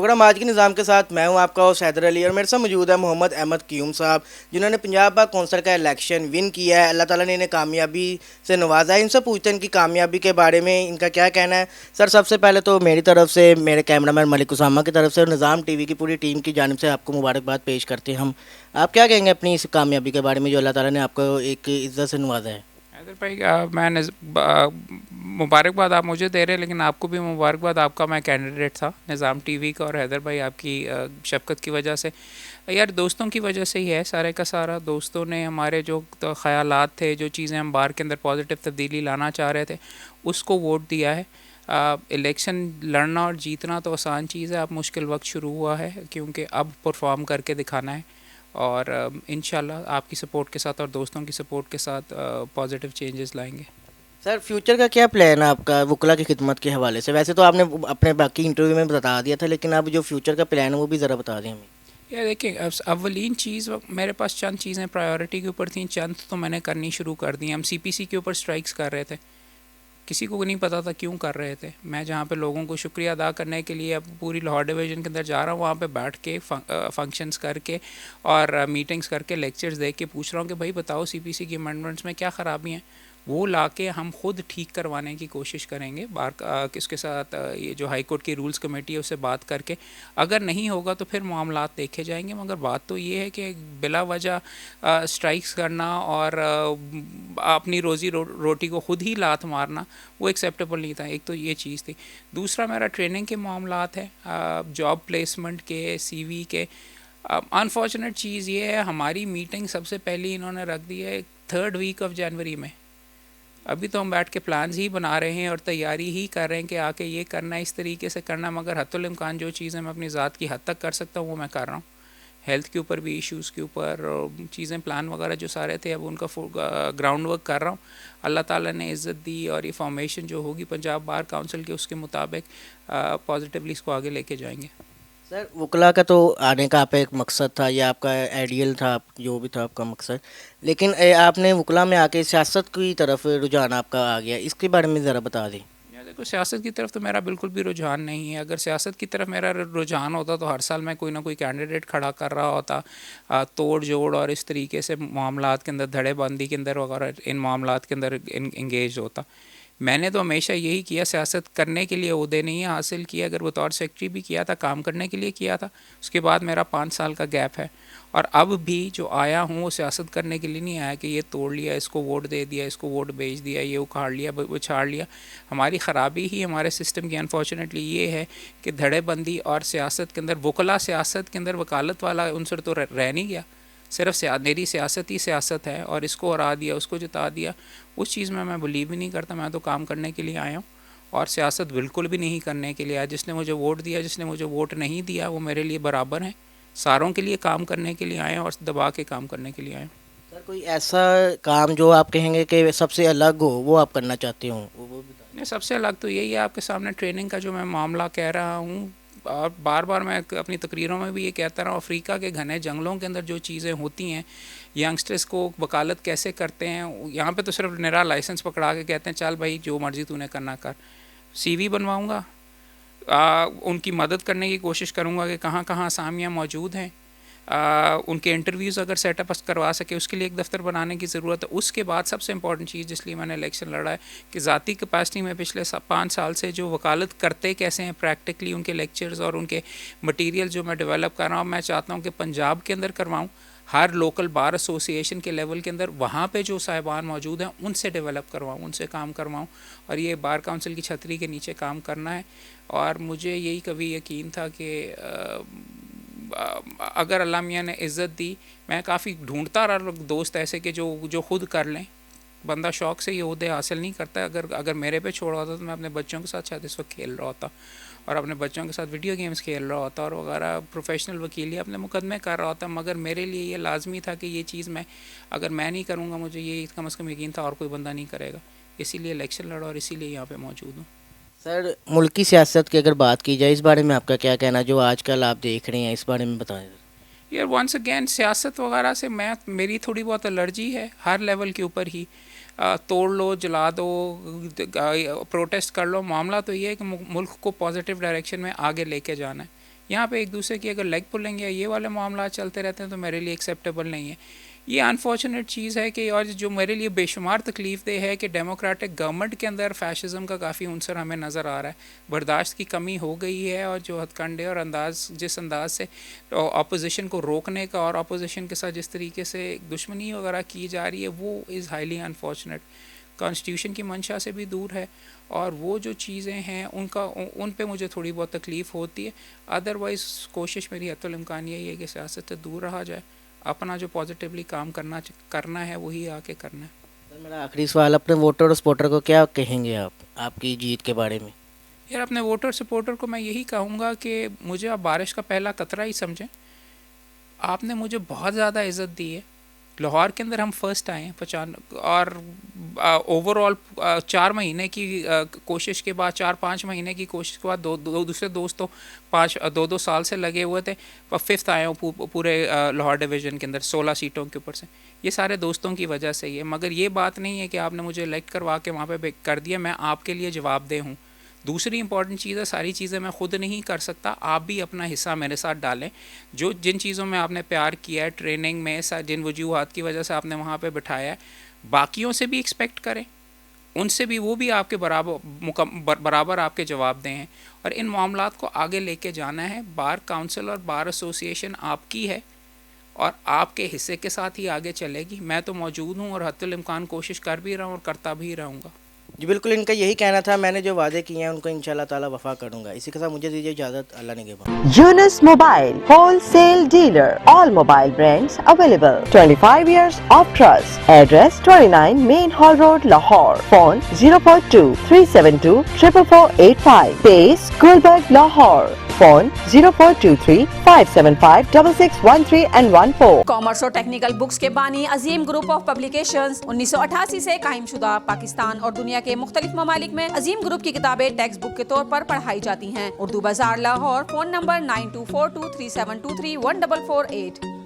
Programme آج کے نظام کے ساتھ میں ہوں آپ کا ہوسٹ حیدر علی، اور میرے ساتھ موجود ہے محمد احمد قیوم صاحب، جنہوں نے پنجاب باغ کونسل کا الیکشن ون کیا ہے۔ اللہ تعالیٰ نے انہیں کامیابی سے نوازا ہے۔ ان سے پوچھتے ہیں ان کی کامیابی کے بارے میں، ان کا کیا کہنا ہے۔ سر، سب سے پہلے تو میری طرف سے، میرے کیمرہ مین ملک اسامہ کی طرف سے اور نظام ٹی وی کی پوری ٹیم کی جانب سے آپ کو مبارکباد پیش کرتے ہیں ہم۔ آپ کیا کہیں گے اپنی اس کامیابی کے بارے میں جو اللہ تعالیٰ نے آپ کو ایک عزت سے نوازا ہے؟ حیدر بھائی، میں مبارکباد آپ مجھے دے رہے ہیں، لیکن آپ کو بھی مبارکباد، آپ کا میں کینڈیڈیٹ تھا نظام ٹی وی کا، اور حیدر بھائی آپ کی شفقت کی وجہ سے، یار دوستوں کی وجہ سے ہی ہے سارے کا سارا۔ دوستوں نے ہمارے جو خیالات تھے، جو چیزیں ہم بار کے اندر پازیٹیو تبدیلی لانا چاہ رہے تھے، اس کو ووٹ دیا ہے۔ الیکشن لڑنا اور جیتنا تو آسان چیز ہے، اب مشکل وقت شروع ہوا ہے، کیونکہ اب پرفارم کر کے دکھانا ہے، اور انشاءاللہ آپ کی سپورٹ کے ساتھ اور دوستوں کی سپورٹ کے ساتھ پازیٹیو چینجز لائیں گے۔ سر، فیوچر کا کیا پلان ہے آپ کا وکلا کی خدمت کے حوالے سے؟ ویسے تو آپ نے اپنے باقی انٹرویو میں بتا دیا تھا، لیکن اب جو فیوچر کا پلان ہے وہ بھی ذرا بتا دیں ہمیں۔ یہ دیکھیں، اولین چیز میرے پاس چند چیزیں پرائیورٹی کے اوپر تھیں، چند تو میں نے کرنی شروع کر دی۔ ہم سی پی سی کے اوپر اسٹرائکس کر رہے تھے، کسی کو نہیں پتا تھا کیوں کر رہے تھے۔ میں جہاں پہ لوگوں کو شکریہ ادا کرنے کے لیے اب پوری لاہور ڈویژن کے اندر جا رہا ہوں، وہاں پہ بیٹھ کے فنکشنز کر کے اور میٹنگز کر کے لیکچرز دے کے پوچھ رہا ہوں کہ بھائی بتاؤ سی پی سی کی امینڈمنٹس میں کیا خرابی ہیں، وہ لا کے ہم خود ٹھیک کروانے کی کوشش کریں گے۔ اس کے ساتھ یہ جو ہائی کورٹ کی رولز کمیٹی ہے اس سے بات کر کے، اگر نہیں ہوگا تو پھر معاملات دیکھے جائیں گے، مگر بات تو یہ ہے کہ بلا وجہ اسٹرائکس کرنا اور اپنی روزی روٹی کو خود ہی لات مارنا وہ ایکسیپٹیبل نہیں تھا۔ ایک تو یہ چیز تھی۔ دوسرا میرا ٹریننگ کے معاملات ہیں، جاب پلیسمنٹ کے، سی وی کے۔ انفارچونیٹ چیز یہ ہے، ہماری میٹنگ سب سے پہلی انہوں نے رکھ دی ہے 3rd ویک آف جنوری میں۔ ابھی تو ہم بیٹھ کے پلانز ہی بنا رہے ہیں اور تیاری ہی کر رہے ہیں کہ آ کے یہ کرنا ہے، اس طریقے سے کرنا، مگر حتی الامکان جو چیزیں میں اپنی ذات کی حد تک کر سکتا ہوں وہ میں کر رہا ہوں۔ ہیلتھ کے اوپر بھی ایشوز کے اوپر چیزیں، پلان وغیرہ جو سارے تھے، اب ان کا گراؤنڈ ورک کر رہا ہوں۔ اللہ تعالیٰ نے عزت دی، اور یہ فارمیشن جو ہوگی پنجاب بار کونسل کے، اس کے مطابق پازیٹیولی اس کو آگے لے کے جائیں گے۔ سر، وکلا کا تو آنے کا آپ ایک مقصد تھا، یا آپ کا آئیڈیل تھا، جو بھی تھا آپ کا مقصد، لیکن آپ نے وکلا میں آ کے سیاست کی طرف رجحان آپ کا آ گیا، اس کے بارے میں ذرا بتا دیں۔ دیکھو، سیاست کی طرف تو میرا بالکل بھی رجحان نہیں ہے۔ اگر سیاست کی طرف میرا رجحان ہوتا تو ہر سال میں کوئی نہ کوئی کینڈیڈیٹ کھڑا کر رہا ہوتا، توڑ جوڑ اور اس طریقے سے معاملات کے اندر، دھڑے بندی کے اندر وغیرہ، ان معاملات کے اندر انگیج ہوتا۔ میں نے تو ہمیشہ یہی کیا، سیاست کرنے کے لیے عہدے نہیں حاصل کیا، اگر بطور سیکرٹری بھی کیا تھا، کام کرنے کے لیے کیا تھا۔ اس کے بعد میرا 5 سال کا گیپ ہے، اور اب بھی جو آیا ہوں وہ سیاست کرنے کے لیے نہیں آیا کہ یہ توڑ لیا، اس کو ووٹ دے دیا، اس کو ووٹ بیچ دیا، یہ اکھاڑ لیا، وہ چھاڑ لیا۔ ہماری خرابی ہی ہمارے سسٹم کی انفارچونیٹلی یہ ہے کہ دھڑے بندی اور سیاست کے اندر، وکلا سیاست کے اندر وکالت والا عنصر تو رہ نہیں گیا۔ صرف میری سیاست ہی سیاست ہے، اور اس کو ہرا دیا، اس کو جتا دیا، اس چیز میں بلیو ہی نہیں کرتا۔ میں تو کام کرنے کے لیے آیا ہوں، اور سیاست بالکل بھی نہیں کرنے کے لیے آیا۔ جس نے مجھے ووٹ دیا، جس نے مجھے ووٹ نہیں دیا، وہ میرے لیے برابر ہیں۔ ساروں کے لیے کام کرنے کے لیے آئے ہیں، اور دبا کے کام کرنے کے لیے آئے ہیں۔ سر، کوئی ایسا کام جو آپ کہیں گے کہ سب سے الگ ہو، وہ آپ کرنا چاہتے ہوں، وہ بتا دیں۔ نہیں، سب سے الگ تو یہی ہے آپ کے سامنے ٹریننگ کا جو میں معاملہ کہہ رہا ہوں، اور بار بار میں اپنی تقریروں میں بھی یہ کہتا رہا ہوں، افریقہ کے گھنے جنگلوں کے اندر جو چیزیں ہوتی ہیں، ینگسٹرز کو وکالت کیسے کرتے ہیں، یہاں پہ تو صرف نرا لائسنس پکڑا کے کہتے ہیں چل بھائی جو مرضی تو نے کرنا کر۔ سی وی بنواؤں گا، ان کی مدد کرنے کی کوشش کروں گا کہ کہاں کہاں اسامیاں موجود ہیں، ان کے انٹرویوز اگر سیٹ اپ کروا سکے، اس کے لیے ایک دفتر بنانے کی ضرورت ہے۔ اس کے بعد سب سے امپورٹنٹ چیز جس لیے میں نے الیکشن لڑا ہے کہ ذاتی کیپیسٹی میں پچھلے 5 سال سے جو وکالت کرتے کیسے ہیں پریکٹیکلی، ان کے لیکچرز اور ان کے مٹیریل جو میں ڈیولپ کر رہا ہوں، میں چاہتا ہوں کہ پنجاب کے اندر کرواؤں، ہر لوکل بار ایسوسی ایشن کے لیول کے اندر، وہاں پہ جو صاحبان موجود ہیں ان سے ڈیولپ کرواؤں، ان سے کام کرواؤں، اور یہ بار کونسل کی چھتری کے نیچے کام کرنا ہے۔ اور مجھے یہی کبھی یقین تھا کہ اگر اللہ میاں نے عزت دی، میں کافی ڈھونڈتا رہا دوست ایسے کہ جو خود کر لیں۔ بندہ شوق سے یہ عہدے حاصل نہیں کرتا۔ اگر میرے پہ چھوڑا ہوتا تو میں اپنے بچوں کے ساتھ شاید اس وقت کھیل رہا ہوتا، اور اپنے بچوں کے ساتھ ویڈیو گیمز کھیل رہا ہوتا، اور وغیرہ پروفیشنل وکیلی اپنے مقدمے کر رہا ہوتا، مگر میرے لیے یہ لازمی تھا کہ یہ چیز اگر میں نہیں کروں گا، مجھے یہ کم از کم یقین تھا اور کوئی بندہ نہیں کرے گا، اسی لیے الیکشن لڑا اور اسی لیے یہاں پہ موجود ہوں۔ سر، ملکی سیاست کی اگر بات کی جائے، اس بارے میں آپ کا کیا کہنا ہے جو آج کل آپ دیکھ رہے ہیں، اس بارے میں بتائیں۔ یار ونس اگین سیاست وغیرہ سے میری تھوڑی بہت الرجی ہے، ہر لیول کے اوپر ہی۔ توڑ لو، جلا دو، پروٹیسٹ کر لو، معاملہ تو یہ ہے کہ ملک کو پازیٹیو ڈائریکشن میں آگے لے کے جانا ہے۔ یہاں پہ ایک دوسرے کی اگر لیگ پلنگ یا یہ والے معاملات چلتے رہتے ہیں تو میرے لیے ایکسیپٹیبل نہیں ہے. یہ انفارچونیٹ چیز ہے کہ اور جو میرے لیے بے شمار تکلیف دہ ہے کہ ڈیموکریٹک گورنمنٹ کے اندر فیشزم کا کافی عنصر ہمیں نظر آ رہا ہے. برداشت کی کمی ہو گئی ہے اور جو ہتھ کنڈے اور جس انداز سے اپوزیشن کو روکنے کا اور اپوزیشن کے ساتھ جس طریقے سے دشمنی وغیرہ کی جا رہی ہے وہ از ہائیلی انفارچونیٹ. کانسٹیٹیوشن کی منشا سے بھی دور ہے اور وہ جو چیزیں ہیں ان پہ مجھے تھوڑی بہت تکلیف ہوتی ہے. ادروائز کوشش میری حتی الامکان یہی ہے کہ سیاست سے دور رہا جائے, اپنا جو پازیٹیولی کام کرنا ہے وہی آ کے کرنا ہے. سر میرا آخری سوال, اپنے ووٹر اور سپورٹر کو کیا کہیں گے آپ کی جیت کے بارے میں؟ یار اپنے ووٹر سپورٹر کو میں یہی کہوں گا کہ مجھے آپ بارش کا پہلا قطرہ ہی سمجھیں. آپ نے مجھے بہت زیادہ عزت دی ہے. لاہور کے اندر ہم فرسٹ آئے ہیں اور اوور آل 4 مہینے کی کوشش کے بعد 4-5 مہینے کی کوشش کے بعد دوسرے دوست تو 2 سال سے لگے ہوئے تھے, 5th آئے ہوں پورے لاہور ڈویژن کے اندر 16 سیٹوں کے اوپر سے. یہ سارے دوستوں کی وجہ سے ہی ہے, مگر یہ بات نہیں ہے کہ آپ نے مجھے الیکٹ کروا کے وہاں پہ کر دیا میں آپ کے لیے جواب دہ ہوں. دوسری امپورٹنٹ چیز ہے, ساری چیزیں میں خود نہیں کر سکتا, آپ بھی اپنا حصہ میرے ساتھ ڈالیں. جن چیزوں میں آپ نے پیار کیا ہے, ٹریننگ میں جن وجوہات کی وجہ سے آپ نے وہاں پہ بٹھایا ہے, باقیوں سے بھی ایکسپیکٹ کریں, ان سے بھی وہ بھی آپ کے برابر آپ کے جواب دیں ہیں. اور ان معاملات کو آگے لے کے جانا ہے. بار کاؤنسل اور بار ایسوسیشن آپ کی ہے اور آپ کے حصے کے ساتھ ہی آگے چلے گی. میں تو موجود ہوں اور حتی الامکان کوشش کر بھی رہا ہوں اور کرتا بھی رہوں گا. جی بالکل, ان کا یہی کہنا تھا, میں نے جو وعدے کیے ہیں ان کو انشاءاللہ تعالی وفا کروں گا. اسی کے ساتھ مجھے دیجیے اجازت, اللہ نگہبان. Yunus Mobile, wholesale dealer, all mobile brands available. 25 years of trust. Address 29 Main Hall Road, Lahore. Phone 042 372 44485. Base Gulberg, Lahore. Phone 0423 575 6613 and 14. Commerce اور ٹیکنیکل بکس کے بانی عظیم گروپ آف پبلیکیشنز 1988 سے قائم شدہ. پاکستان اور دنیا کے مختلف ممالک میں عظیم گروپ کی کتابیں ٹیکسٹ بک کے طور پر پڑھائی جاتی ہیں. اردو بازار لاہور. Phone number 924237231448.